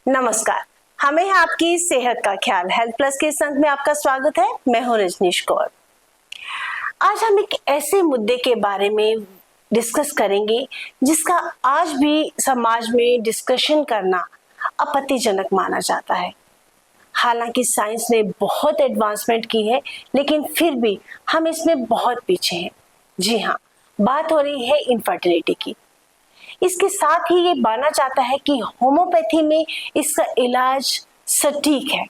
नमस्कार। हमें है आपकी सेहत का ख्याल हेल्थ प्लस के संग में आपका स्वागत है। मैं हूं रजनीश कौर। आज हम एक ऐसे मुद्दे के बारे में डिस्कस करेंगे जिसका आज भी समाज में डिस्कशन करना आपत्तिजनक माना जाता है। हालांकि साइंस ने बहुत एडवांसमेंट की है, लेकिन फिर भी हम इसमें बहुत पीछे हैं। जी हाँ, बात हो रही है इनफर्टिलिटी की। इसके साथ ही ये माना जाता है कि होम्योपैथी में इसका इलाज सटीक है।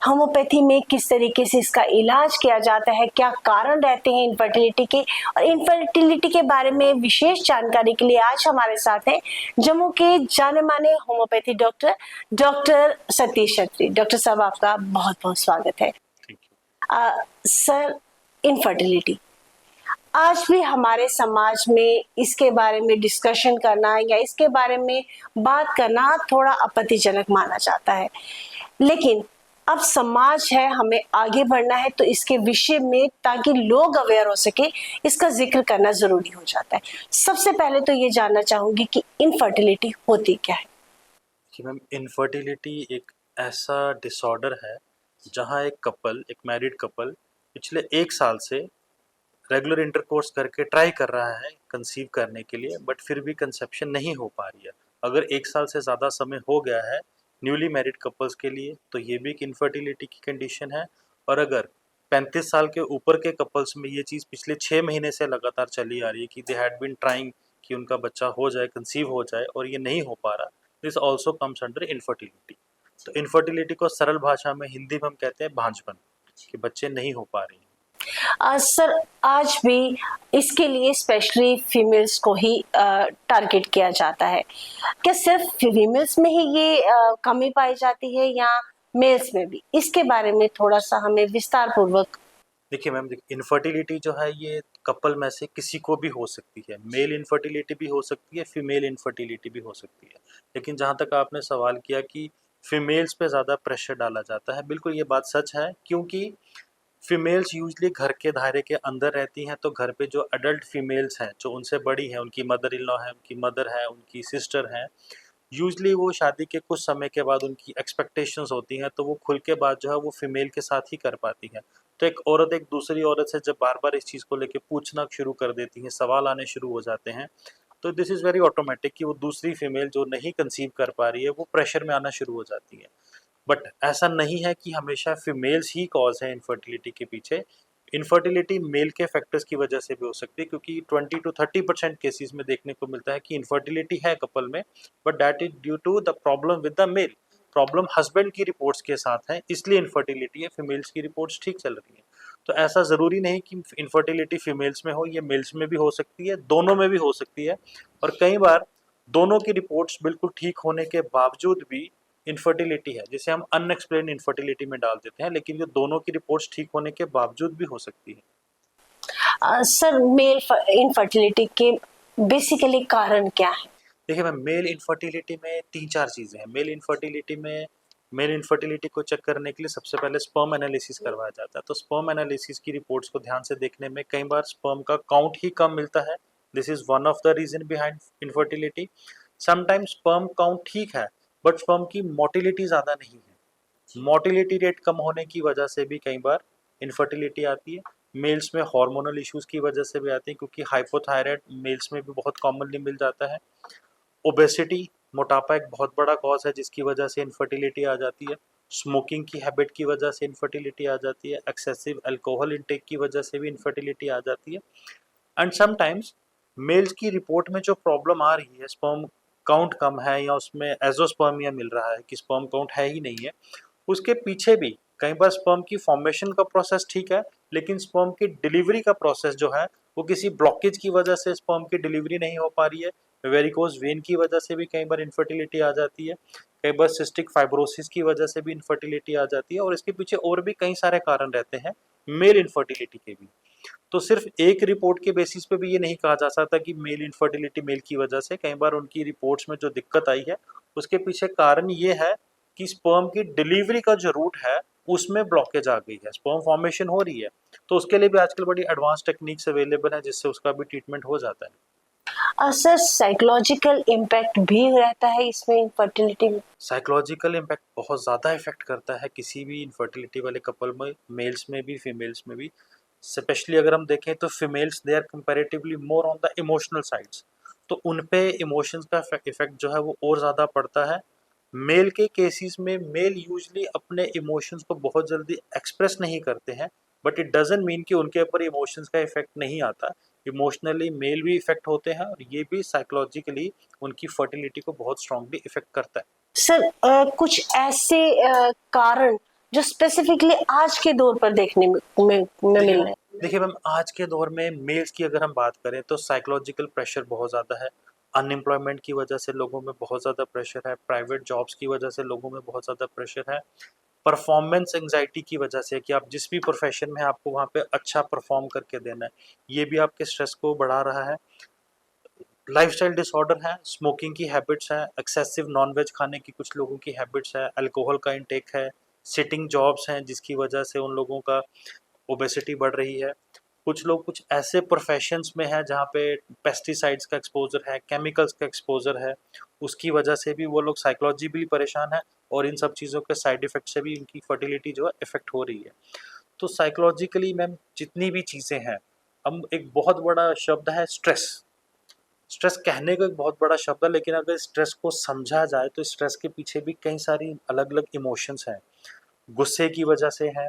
होम्योपैथी में किस तरीके से इसका इलाज किया जाता है, क्या कारण रहते हैं इनफर्टिलिटी के, और इनफर्टिलिटी के बारे में विशेष जानकारी के लिए आज हमारे साथ हैं जम्मू के जाने माने होम्योपैथी डॉक्टर डॉक्टर सतीश छत्री। डॉक्टर साहब, आपका बहुत बहुत स्वागत है। सर, इनफर्टिलिटी आज भी हमारे समाज में इसके बारे में डिस्कशन करना या इसके बारे में बात करना थोड़ा आपत्तिजनक माना जाता है, लेकिन अब समाज है, हमें आगे बढ़ना है, तो इसके विषय में ताकि लोग अवेयर हो सके इसका जिक्र करना जरूरी हो जाता है। सबसे पहले तो ये जानना चाहूंगी कि इनफर्टिलिटी होती क्या है। कि मैम, इनफर्टिलिटी एक ऐसा डिसऑर्डर है जहां एक मैरिड कपल पिछले 1 साल से रेगुलर इंटरकोर्स करके ट्राई कर रहा है कंसीव करने के लिए, बट फिर भी कंसेप्शन नहीं हो पा रही है। अगर 1 साल से ज़्यादा समय हो गया है न्यूली मैरिड कपल्स के लिए तो ये भी एक इनफर्टिलिटी की कंडीशन है। और अगर 35 साल के ऊपर के कपल्स में ये चीज़ पिछले 6 महीने से लगातार चली आ रही है कि दे हैड बीन ट्राइंग कि उनका बच्चा हो जाए, कंसीव हो जाए, और ये नहीं हो पा रहा, this also comes under infertility. तो इनफर्टिलिटी को सरल भाषा में हिंदी में हम कहते हैं भांजपन, कि बच्चे नहीं हो पा रहे हैं। सर, आज भी इसके लिए स्पेशली फीमेल्स को ही टारगेट किया जाता है। क्या सिर्फ फीमेल्स में ही ये कमी पाई जाती है या मेल्स में भी? इसके बारे में थोड़ा सा हमें विस्तार पूर्वक। देखिए मैम, इनफर्टिलिटी जो है ये कपल में से किसी को भी हो सकती है। मेल इनफर्टिलिटी भी हो सकती है, फीमेल इनफर्टिलिटी भी हो सकती है। लेकिन जहाँ तक आपने सवाल किया कि फीमेल्स पे ज़्यादा प्रेशर डाला जाता है, बिल्कुल ये बात सच है, क्योंकि फीमेल्स यूजली घर के दायरे के अंदर रहती हैं। तो घर पे जो अडल्ट फीमेल्स हैं, जो उनसे बड़ी हैं, उनकी मदर इन लॉ है, उनकी मदर है, उनकी सिस्टर हैं, यूजली वो शादी के कुछ समय के बाद उनकी एक्सपेक्टेशंस होती हैं, तो वो खुल के बात जो है वो फीमेल के साथ ही कर पाती हैं। तो एक औरत एक दूसरी औरत से जब बार बार इस चीज़ को लेके पूछना शुरू कर देती हैं, सवाल आने शुरू हो जाते हैं, तो दिस इज़ वेरी ऑटोमेटिक कि वो दूसरी फीमेल जो नहीं कंसीव कर पा रही है वो प्रेशर में आना शुरू हो जाती है। बट ऐसा नहीं है कि हमेशा फीमेल्स ही कॉज है इनफर्टिलिटी के पीछे। इनफर्टिलिटी मेल के फैक्टर्स की वजह से भी हो सकती है, क्योंकि 20 to 30% केसेस में देखने को मिलता है कि इनफर्टिलिटी है कपल में, but that is due to the problem with the male. Problem husband की रिपोर्ट्स के साथ है, इसलिए इनफर्टिलिटी है। फीमेल्स की रिपोर्ट्स ठीक चल रही है। तो ऐसा ज़रूरी नहीं कि इनफर्टिलिटी फीमेल्स में हो, ये मेल्स में भी हो सकती है, दोनों में भी हो सकती है। और कई बार दोनों की रिपोर्ट्स बिल्कुल ठीक होने के बावजूद भी इनफर्टिलिटी है, जिसे हम अनएक्सप्लेन इनफर्टिलिटी में डाल देते हैं, लेकिन ये दोनों की रिपोर्ट्स ठीक होने के बावजूद भी हो सकती है। सर, मेल इनफर्टिलिटी के बेसिकली कारण क्या है? देखिए मैम, मेल इनफर्टिलिटी में 3-4 चीज़ें हैं। मेल इनफर्टिलिटी को चेक करने के लिए सबसे पहले स्पर्म एनालिसिस करवाया जाता है। तो स्पर्म एनालिसिस की रिपोर्ट्स को ध्यान से देखने में कई बार स्पर्म का काउंट ही कम मिलता है। This is one of the reason behind infertility. Sometimes sperm count ठीक है, बट स्पर्म की मोटिलिटी ज़्यादा नहीं है। मोटिलिटी रेट कम होने की वजह से भी कई बार इनफर्टिलिटी आती है। मेल्स में हार्मोनल इश्यूज़ की वजह से भी आती है, क्योंकि हाइपोथायराइड मेल्स में भी बहुत कॉमनली मिल जाता है। ओबेसिटी, मोटापा एक बहुत बड़ा कॉज है जिसकी वजह से इनफर्टिलिटी आ जाती है। स्मोकिंग की हैबिट की वजह से इनफर्टिलिटी आ जाती है। एक्सेसिव अल्कोहल इंटेक की वजह से भी इनफर्टिलिटी आ जाती है। एंड समटाइम्स मेल्स की रिपोर्ट में जो प्रॉब्लम आ रही है, स्पर्म काउंट कम है या उसमें एजोस्पर्मिया मिल रहा है कि स्पर्म काउंट है ही नहीं है, उसके पीछे भी कई बार स्पर्म की फॉर्मेशन का प्रोसेस ठीक है, लेकिन स्पर्म की डिलीवरी का प्रोसेस जो है वो किसी ब्लॉकेज की वजह से स्पर्म की डिलीवरी नहीं हो पा रही है। वेरिकोज वेन की वजह से भी कई बार इनफर्टिलिटी आ जाती है। कई बार सिस्टिक फाइब्रोसिस की वजह से भी इनफर्टिलिटी आ जाती है, और इसके पीछे और भी कई सारे कारण रहते हैं मेल इनफर्टिलिटी के भी। तो सिर्फ एक रिपोर्ट के बेसिस पे भी ये नहीं कहा जा सकता कि मेल इनफर्टिलिटी मेल की वजह से। कई बार उनकी रिपोर्ट्स में जो दिक्कत आई है उसके पीछे कारण ये है कि स्पर्म की डिलीवरी का जो रूट है उसमें ब्लॉकेज आ गई है, स्पर्म फॉर्मेशन हो रही है। तो उसके लिए भी आजकल बड़ी एडवांस टेक्निक्स अवेलेबल हैं जिससे उसका भी ट्रीटमेंट हो जाता है। सर साइकोलॉजिकल इम्पैक्ट भी रहता है इसमें इनफर्टिलिटी में? साइकोलॉजिकल इम्पैक्ट बहुत ज़्यादा इफेक्ट करता है किसी भी इनफर्टिलिटी वाले कपल में, मेल्स में भी फीमेल्स में भी। स्पेशली अगर हम देखें तो females they are comparatively more on the emotional sides, तो उन पे इमोशंस का इफेक्ट जो है वो और ज़्यादा पड़ता है। मेल के केसेस में मेल यूजली अपने इमोशंस को बहुत जल्दी एक्सप्रेस नहीं करते हैं, बट इट डजंट मीन कि उनके ऊपर इमोशंस का इफेक्ट नहीं आता। इमोशनली मेल भी इफेक्ट होते हैं और ये भी साइकोलॉजिकली उनकी फर्टिलिटी को बहुत स्ट्रांगली इफेक्ट करता है। सर कुछ ऐसे कारण जो स्पेसिफिकली आज के दौर पर देखने में मिल रहे हैं? देखिए मैम, आज के दौर में मेल्स की अगर हम बात करें तो साइकोलॉजिकल प्रेशर बहुत ज़्यादा है। अनएम्प्लॉयमेंट की वजह से लोगों में बहुत ज़्यादा प्रेशर है, प्राइवेट जॉब्स की वजह से लोगों में बहुत ज़्यादा प्रेशर है, परफॉर्मेंस एंग्जाइटी की वजह से कि आप जिस भी प्रोफेशन में हैं, आपको वहाँ पे अच्छा परफॉर्म करके देना है, ये भी आपके स्ट्रेस को बढ़ा रहा है। लाइफस्टाइल डिसऑर्डर है, स्मोकिंग की हैबिट्स हैं, एक्सेसिव नॉनवेज खाने की कुछ लोगों की हैबिट्स है, अल्कोहल का इंटेक है, सिटिंग जॉब्स हैं जिसकी वजह से उन लोगों का ओबेसिटी बढ़ रही है। कुछ लोग कुछ ऐसे प्रोफेशंस में हैं जहाँ पे पेस्टिसाइड्स का एक्सपोजर है, केमिकल्स का एक्सपोजर है, उसकी वजह से भी वो लोग साइकोलॉजिकली परेशान हैं और इन सब चीज़ों के साइड इफ़ेक्ट से भी उनकी फर्टिलिटी जो है इफ़ेक्ट हो रही है। तो साइकोलॉजिकली मैम जितनी भी चीज़ें हैं, हम एक बहुत बड़ा शब्द है स्ट्रेस। स्ट्रेस कहने का एक बहुत बड़ा शब्द है, लेकिन अगर स्ट्रेस को समझा जाए तो स्ट्रेस के पीछे भी कई सारी अलग-अलग इमोशंस हैं। गुस्से की वजह से है,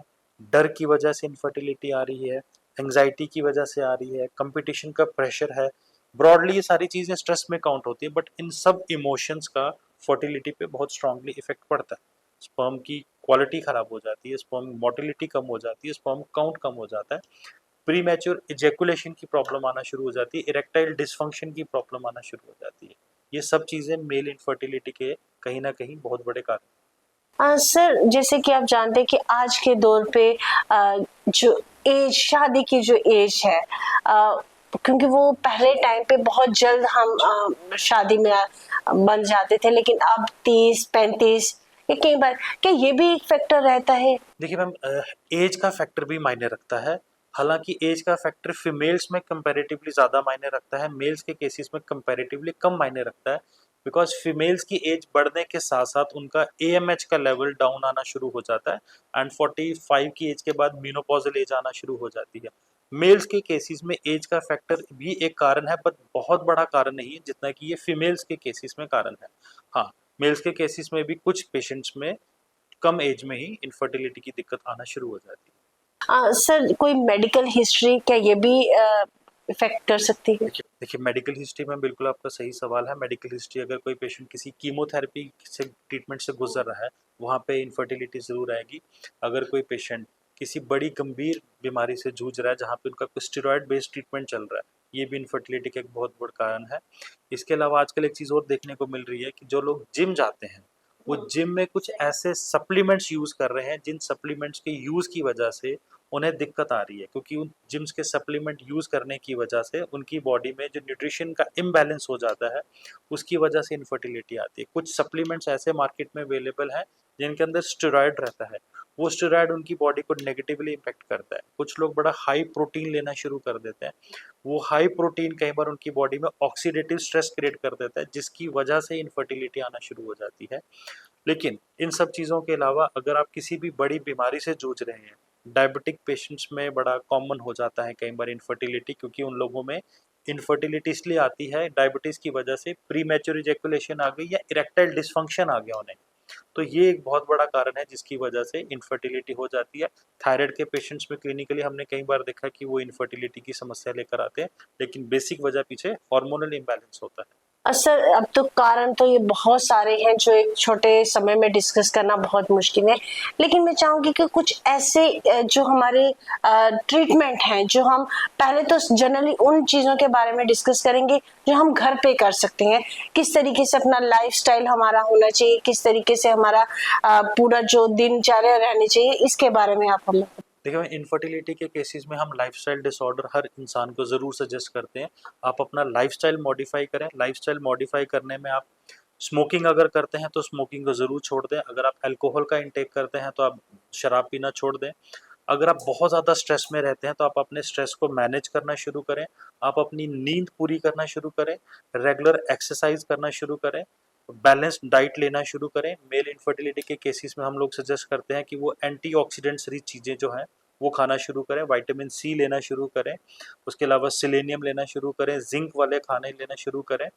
डर की वजह से इनफर्टिलिटी आ रही है, एंग्जाइटी की वजह से आ रही है, कंपटीशन का प्रेशर है। ब्रॉडली ये सारी चीज़ें स्ट्रेस में काउंट होती है, बट इन सब इमोशंस का फर्टिलिटी पे बहुत स्ट्रांगली इफेक्ट पड़ता है। स्पर्म की क्वालिटी खराब हो जाती है, स्पर्म मोटिलिटी कम हो जाती है, स्पर्म काउंट कम हो जाता है, प्री मैच्योर इजैकुलेशन की प्रॉब्लम आना शुरू हो जाती है, इरेक्टाइल डिसफंक्शन की प्रॉब्लम आना शुरू हो जाती है। ये सब चीज़ें मेल इनफर्टिलिटी के कहीं ना कहीं बहुत बड़े कारण। सर जैसे कि आप जानते हैं कि आज के दौर पे जो एज शादी की जो एज है, क्योंकि वो पहले टाइम पे बहुत जल्द हम शादी में बन जाते थे, लेकिन अब 30-35 या कई बार, क्या ये भी एक फैक्टर रहता है? देखिए मैम, एज का फैक्टर भी मायने रखता है। हालांकि एज का फैक्टर फीमेल्स में कंपैरेटिवली ज़्यादा मायने रखता है, मेल्स के केसेस में कंपैरेटिवली कम मायने रखता है। बिकॉज फीमेल्स की एज बढ़ने के साथ साथ उनका एएमएच का लेवल डाउन आना शुरू हो जाता है एंड 45 की एज के बाद मेनोपॉजल एज आना शुरू हो जाती है। मेल्स के केसेस में एज का फैक्टर भी एक कारण है, बट बहुत बड़ा कारण नहीं है जितना कि ये फीमेल्स के केसेस में कारण है। हाँ, मेल्स के केसेस में भी कुछ पेशेंट्स में कम एज में ही इनफर्टिलिटी की दिक्कत आना शुरू हो जाती है। सर कोई मेडिकल हिस्ट्री, क्या ये भी इफेक्ट कर सकती है? देखिए मेडिकल हिस्ट्री में बिल्कुल आपका सही सवाल है। मेडिकल हिस्ट्री, अगर कोई पेशेंट किसी कीमोथेरेपी से ट्रीटमेंट से गुजर रहा है, वहाँ पे इनफर्टिलिटी ज़रूर आएगी। अगर कोई पेशेंट किसी बड़ी गंभीर बीमारी से जूझ रहा है जहाँ पे उनका कोई स्टेरॉयड बेस्ड ट्रीटमेंट चल रहा है, ये भी इनफर्टिलिटी का एक बहुत बड़ा कारण है। इसके अलावा आजकल एक चीज़ और देखने को मिल रही है कि जो लोग जिम जाते हैं, वो जिम में कुछ ऐसे सप्लीमेंट्स यूज़ कर रहे हैं जिन सप्लीमेंट्स के यूज़ की वजह से उन्हें दिक्कत आ रही है, क्योंकि उन जिम्स के सप्लीमेंट यूज़ करने की वजह से उनकी बॉडी में जो न्यूट्रिशन का इम्बैलेंस हो जाता है, उसकी वजह से इनफर्टिलिटी आती है। कुछ सप्लीमेंट्स ऐसे मार्केट में अवेलेबल हैं जिनके अंदर स्टेरॉयड रहता है, वो स्टेरॉयड उनकी बॉडी को नेगेटिवली इम्पैक्ट करता है। कुछ लोग बड़ा हाई प्रोटीन लेना शुरू कर देते हैं, वो हाई प्रोटीन कई बार उनकी बॉडी में ऑक्सीडेटिव स्ट्रेस क्रिएट कर देता है, जिसकी वजह से इनफर्टिलिटी आना शुरू हो जाती है। लेकिन इन सब चीज़ों के अलावा अगर आप किसी भी बड़ी बीमारी से जूझ रहे हैं, डायबिटिक पेशेंट्स में बड़ा कॉमन हो जाता है कई बार इनफर्टिलिटी, क्योंकि उन लोगों में इनफर्टिलिटी इसलिए आती है डायबिटीज़ की वजह से, प्री मैच्योर इजैकुलेशन आ गई या इरेक्टाइल डिसफंक्शन आ गया उन्हें। तो ये एक बहुत बड़ा कारण है जिसकी वजह से इनफर्टिलिटी हो जाती है। थायराइड के पेशेंट्स में क्लिनिकली हमने कई बार देखा कि वो इनफर्टिलिटी की समस्या लेकर आते हैं, लेकिन बेसिक वजह पीछे हार्मोनल इम्बैलेंस होता है। सर अब तो कारण तो ये बहुत सारे हैं जो एक छोटे समय में डिस्कस करना बहुत मुश्किल है, लेकिन मैं चाहूंगी कि कुछ ऐसे जो हमारे ट्रीटमेंट हैं, जो हम पहले तो जनरली उन चीज़ों के बारे में डिस्कस करेंगे जो हम घर पे कर सकते हैं। किस तरीके से अपना लाइफस्टाइल हमारा होना चाहिए, किस तरीके से हमारा पूरा जो दिनचर्या रहनी चाहिए, इसके बारे में आप हमें। देखिए, इनफर्टिलिटी के केसेस में हम लाइफस्टाइल डिसऑर्डर हर इंसान को ज़रूर सजेस्ट करते हैं। आप अपना लाइफस्टाइल मॉडिफाई करें। लाइफस्टाइल मॉडिफाई करने में आप स्मोकिंग अगर करते हैं तो स्मोकिंग को ज़रूर छोड़ दें। अगर आप अल्कोहल का इंटेक करते हैं तो आप शराब पीना छोड़ दें। अगर आप बहुत ज़्यादा स्ट्रेस में रहते हैं तो आप अपने स्ट्रेस को मैनेज करना शुरू करें, आप अपनी नींद पूरी करना शुरू करें, रेगुलर एक्सरसाइज करना शुरू करें, बैलेंस्ड डाइट लेना शुरू करें। मेल इनफर्टिलिटी के केसेस में हम लोग सजेस्ट करते हैं कि वो एंटीऑक्सीडेंट्स रिच चीज़ें जो हैं वो खाना शुरू करें, विटामिन सी लेना शुरू करें, उसके अलावा सेलेनियम लेना शुरू करें, जिंक वाले खाने लेना शुरू करें।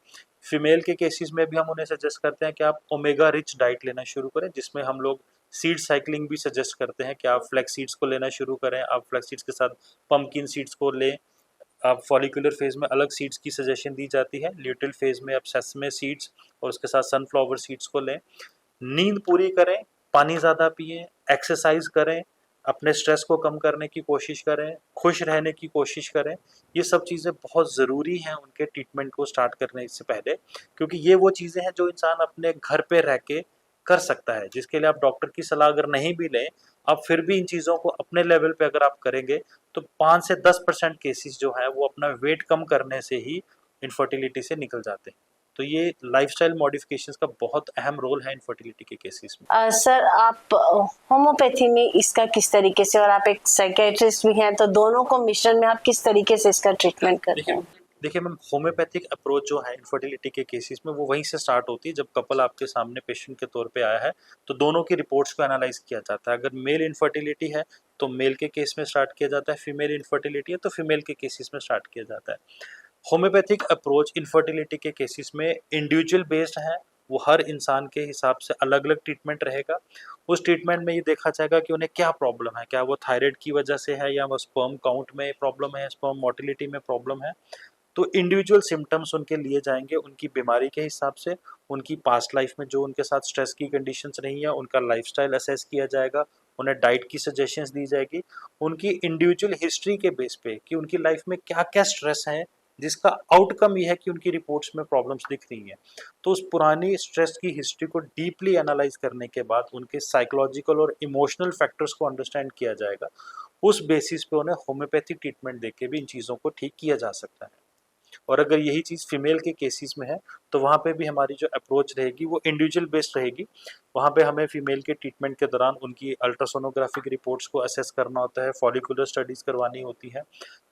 फीमेल के केसेस में भी हम उन्हें सजेस्ट करते हैं कि आप ओमेगा रिच डाइट लेना शुरू करें, जिसमें हम लोग सीड साइकिलिंग भी सजेस्ट करते हैं कि आप फ्लैक्स सीड्स को लेना शुरू करें, आप फ्लैक्स सीड्स के साथ पम्पकिन सीड्स को लें। आप फॉलिकुलर फेज में अलग सीड्स की सजेशन दी जाती है, ल्यूटिल फेज में आप सेसमे सीड्स और उसके साथ सनफ्लावर सीड्स को लें। नींद पूरी करें, पानी ज़्यादा पिएं, एक्सरसाइज करें, अपने स्ट्रेस को कम करने की कोशिश करें, खुश रहने की कोशिश करें। ये सब चीज़ें बहुत ज़रूरी हैं उनके ट्रीटमेंट को स्टार्ट करने से पहले, क्योंकि ये वो चीज़ें हैं जो इंसान अपने घर पे रह के कर सकता है, जिसके लिए आप डॉक्टर की सलाह अगर नहीं भी लें, आप फिर भी इन चीज़ों को अपने लेवल पे अगर आप करेंगे तो 5 से 10% केसेस जो है वो अपना वेट कम करने से ही इनफर्टिलिटी से निकल जाते हैं। तो ये लाइफस्टाइल मॉडिफिकेशंस का बहुत अहम रोल है इनफर्टिलिटी के केसेस में। सर, आप होम्योपैथी में इसका किस तरीके से, और आप एक साइकेट्रिस्ट भी हैं, तो दोनों को मिश्रण में आप किस तरीके से इसका ट्रीटमेंट करते हैं? देखिए मैम, होम्योपैथिक अप्रोच जो है इनफर्टिलिटी के केसेस में वो वहीं से स्टार्ट होती है जब कपल आपके सामने पेशेंट के तौर पे आया है, तो दोनों की रिपोर्ट्स को एनालाइज किया जाता है। अगर मेल इनफर्टिलिटी है तो मेल के केस में स्टार्ट किया जाता है, फीमेल इनफर्टिलिटी है तो फीमेल के केसेस में स्टार्ट किया जाता है। होम्योपैथिक अप्रोच इनफर्टिलिटी के केसेस में इंडिविजुअल बेस्ड है, वो हर इंसान के हिसाब से अलग अलग ट्रीटमेंट रहेगा। उस ट्रीटमेंट में ये देखा जाएगा कि उन्हें क्या प्रॉब्लम है, क्या वो थायराइड की वजह से है या वो स्पर्म काउंट में प्रॉब्लम है, स्पर्म मोटिलिटी में प्रॉब्लम है। तो इंडिविजुअल सिम्टम्स उनके लिए जाएंगे उनकी बीमारी के हिसाब से, उनकी पास्ट लाइफ में जो उनके साथ स्ट्रेस की कंडीशंस रही हैं उनका लाइफस्टाइल असेस किया जाएगा, उन्हें डाइट की सजेशंस दी जाएगी, उनकी इंडिविजुअल हिस्ट्री के बेस पे कि उनकी लाइफ में क्या क्या स्ट्रेस है जिसका आउटकम ये है कि उनकी रिपोर्ट्स में प्रॉब्लम्स दिख रही हैं। तो उस पुरानी स्ट्रेस की हिस्ट्री को डीपली एनालाइज करने के बाद उनके साइकोलॉजिकल और इमोशनल फैक्टर्स को अंडरस्टैंड किया जाएगा। उस बेसिस पे उन्हें होम्योपैथिक ट्रीटमेंट देके भी इन चीज़ों को ठीक किया जा सकता है। और अगर यही चीज़ फीमेल के केसेस में है तो वहाँ पे भी हमारी जो अप्रोच रहेगी वो इंडिविजुअल बेस्ड रहेगी। वहाँ पे हमें फीमेल के ट्रीटमेंट के दौरान उनकी अल्ट्रासोनोग्राफिक रिपोर्ट्स को असेस करना होता है, फॉलिकुलर स्टडीज़ करवानी होती है।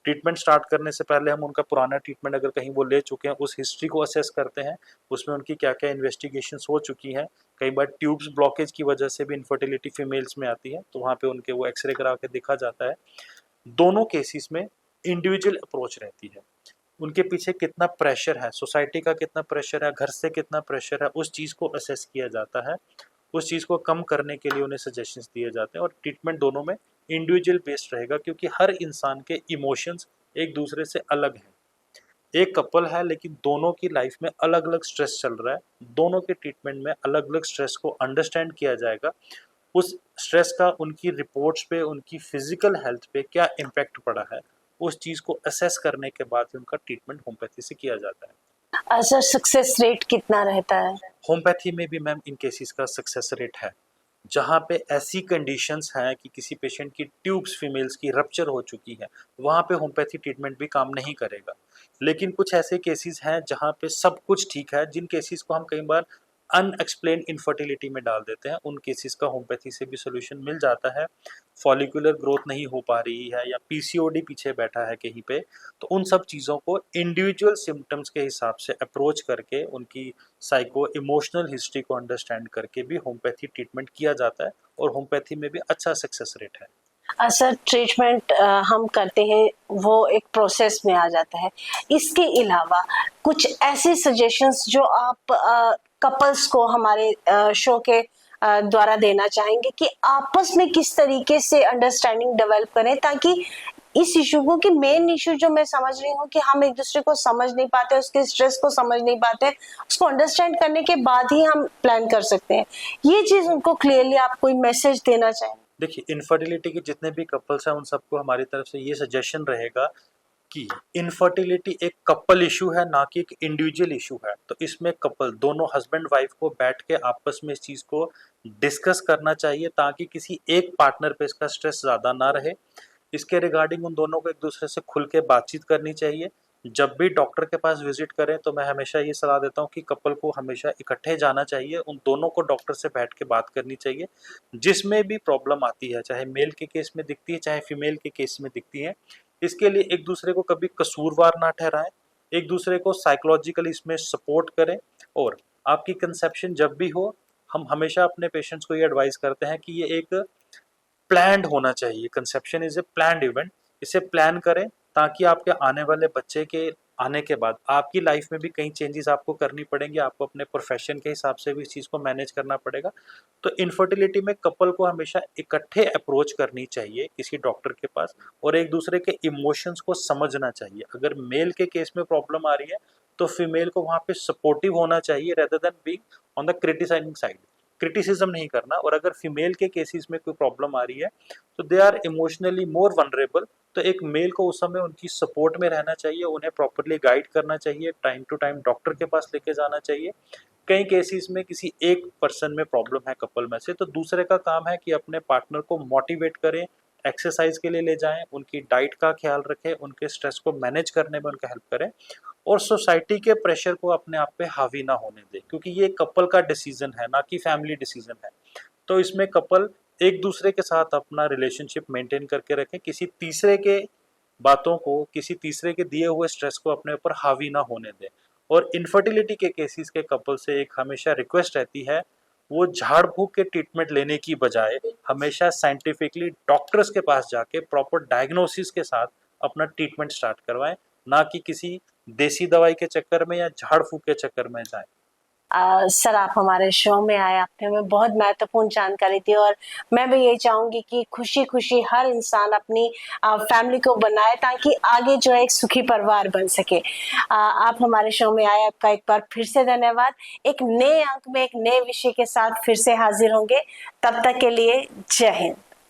ट्रीटमेंट स्टार्ट करने से पहले हम उनका पुराना ट्रीटमेंट अगर कहीं वो ले चुके हैं उस हिस्ट्री को असेस करते हैं, उसमें उनकी क्या क्या इन्वेस्टिगेशंस हो चुकी हैं। कई बार ट्यूब्स ब्लॉकेज की वजह से भी इनफर्टिलिटी फीमेल्स में आती है, तो वहाँ पे उनके वो एक्सरे करा के देखा जाता है। दोनों केसेस में इंडिविजुअल अप्रोच रहती है। उनके पीछे कितना प्रेशर है, सोसाइटी का कितना प्रेशर है, घर से कितना प्रेशर है, उस चीज़ को असेस किया जाता है। उस चीज़ को कम करने के लिए उन्हें सजेशंस दिए जाते हैं और ट्रीटमेंट दोनों में इंडिविजुअल बेस्ड रहेगा, क्योंकि हर इंसान के इमोशंस एक दूसरे से अलग हैं। एक कपल है लेकिन दोनों की लाइफ में अलग अलग स्ट्रेस चल रहा है, दोनों के ट्रीटमेंट में अलग अलग स्ट्रेस को अंडरस्टैंड किया जाएगा। उस स्ट्रेस का उनकी रिपोर्ट्स पे, उनकी फिजिकल हेल्थ पे क्या इम्पैक्ट पड़ा है, उस चीज़ को असेस करने के बाद उनका ट्रीटमेंट होम्योपैथी से किया जाता है। सर, सक्सेस रेट कितना रहता है? होम्योपैथी में भी मैम इन केसेस का सक्सेस रेट है। जहाँ पे ऐसी कंडीशंस हैं कि किसी पेशेंट की ट्यूब्स फीमेल्स की रप्चर हो चुकी है, वहाँ पे होम्योपैथी ट्रीटमेंट भी काम नहीं करेगा। लेकिन कुछ ऐसे केसेस हैं जहाँ पे सब कुछ ठीक है, जिन केसेस को हम कई बार अनएक्सप्लेन इनफर्टिलिटी में डाल देते हैं, उन केसेस का होम्योपैथी से भी सोल्यूशन मिल जाता है। फॉलिकुलर ग्रोथ नहीं हो पा रही है या पीसीओडी पीछे बैठा है कहीं पे, तो उन सब चीज़ों को इंडिविजुअल सिम्टम्स के हिसाब से अप्रोच करके उनकी साइको इमोशनल हिस्ट्री को अंडरस्टैंड करके भी होम्योपैथी ट्रीटमेंट किया जाता है और होम्योपैथी में भी अच्छा सक्सेस रेट है। सर, ट्रीटमेंट हम करते हैं वो एक प्रोसेस में आ जाता है। इसके अलावा कुछ ऐसे सजेशंस जो आप कपल्स को हमारे शो के द्वारा देना चाहेंगे कि आपस में किस तरीके से अंडरस्टैंडिंग डेवलप करें, ताकि इस इशू को, कि मेन इशू जो मैं समझ रही हूँ कि हम एक दूसरे को समझ नहीं पाते, उसके स्ट्रेस को समझ नहीं पाते, उसको अंडरस्टैंड करने के बाद ही हम प्लान कर सकते हैं। ये चीज उनको क्लियरली आप कोई मैसेज देना चाहें? देखिए, इनफर्टिलिटी के जितने भी कपल्स हैं उन सबको हमारी तरफ से ये सजेशन रहेगा कि इनफर्टिलिटी एक कपल इशू है, ना कि एक इंडिविजुअल इशू है। तो इसमें कपल दोनों हस्बैंड वाइफ को बैठ के आपस में इस चीज़ को डिस्कस करना चाहिए, ताकि किसी एक पार्टनर पे इसका स्ट्रेस ज़्यादा ना रहे। इसके रिगार्डिंग उन दोनों को एक दूसरे से खुल के बातचीत करनी चाहिए। जब भी डॉक्टर के पास विजिट करें तो मैं हमेशा ये सलाह देता हूँ कि कपल को हमेशा इकट्ठे जाना चाहिए, उन दोनों को डॉक्टर से बैठ के बात करनी चाहिए। जिसमें भी प्रॉब्लम आती है, चाहे मेल के केस में दिखती है, चाहे फीमेल के केस में दिखती है, इसके लिए एक दूसरे को कभी कसूरवार ना ठहराएं, एक दूसरे को साइकोलॉजिकली इसमें सपोर्ट करें। और आपकी कंसेप्शन जब भी हो, हम हमेशा अपने पेशेंट्स को ये एडवाइस करते हैं कि ये एक प्लान्ड होना चाहिए। Conception is a planned event. इसे प्लान करें ताकि आपके आने वाले बच्चे के आने के बाद आपकी लाइफ में भी कई चेंजेस आपको करनी पड़ेंगी, आपको अपने प्रोफेशन के हिसाब से भी इस चीज़ को मैनेज करना पड़ेगा। तो इनफर्टिलिटी में कपल को हमेशा इकट्ठे अप्रोच करनी चाहिए किसी डॉक्टर के पास, और एक दूसरे के इमोशंस को समझना चाहिए। अगर मेल के केस में प्रॉब्लम आ रही है तो फीमेल को वहाँ पे सपोर्टिव होना चाहिए rather than being on the criticising side. Criticism नहीं करना। और अगर फीमेल के केसेस में कोई प्रॉब्लम आ रही है तो they are emotionally more vulnerable, तो एक मेल को उस समय उनकी सपोर्ट में रहना चाहिए, उन्हें प्रॉपरली गाइड करना चाहिए, टाइम टू टाइम डॉक्टर के पास लेके जाना चाहिए। कई केसेस में किसी एक पर्सन में प्रॉब्लम है कपल में से, तो दूसरे का काम है कि अपने पार्टनर को मोटिवेट करें, एक्सरसाइज के लिए ले जाएं, उनकी डाइट का ख्याल रखें, उनके स्ट्रेस को मैनेज करने में उनका हेल्प करें, और सोसाइटी के प्रेशर को अपने आप पे हावी ना होने दें, क्योंकि ये कपल का डिसीजन है, ना कि फैमिली डिसीजन है। तो इसमें कपल एक दूसरे के साथ अपना रिलेशनशिप मेंटेन करके रखें, किसी तीसरे के बातों को, किसी तीसरे के दिए हुए स्ट्रेस को अपने ऊपर हावी ना होने दें। और इनफर्टिलिटी के केसेस के कपल से एक हमेशा रिक्वेस्ट रहती है, वो झाड़ फूक के ट्रीटमेंट लेने की बजाय हमेशा साइंटिफिकली डॉक्टर्स के पास जाके प्रॉपर डायग्नोसिस के साथ अपना ट्रीटमेंट स्टार्ट करवाएं, ना कि किसी देसी दवाई के चक्कर में या झाड़ फूक के चक्कर में जाएं। सर, आप हमारे शो में आए, आपने हमें बहुत महत्वपूर्ण जानकारी दी, और मैं भी यही चाहूंगी कि खुशी खुशी हर इंसान अपनी फैमिली को बनाए ताकि आगे जो है एक सुखी परिवार बन सके। आप हमारे शो में आए, आपका एक बार फिर से धन्यवाद। एक नए अंक में एक नए विषय के साथ फिर से हाजिर होंगे, तब तक के लिए जय हिंद।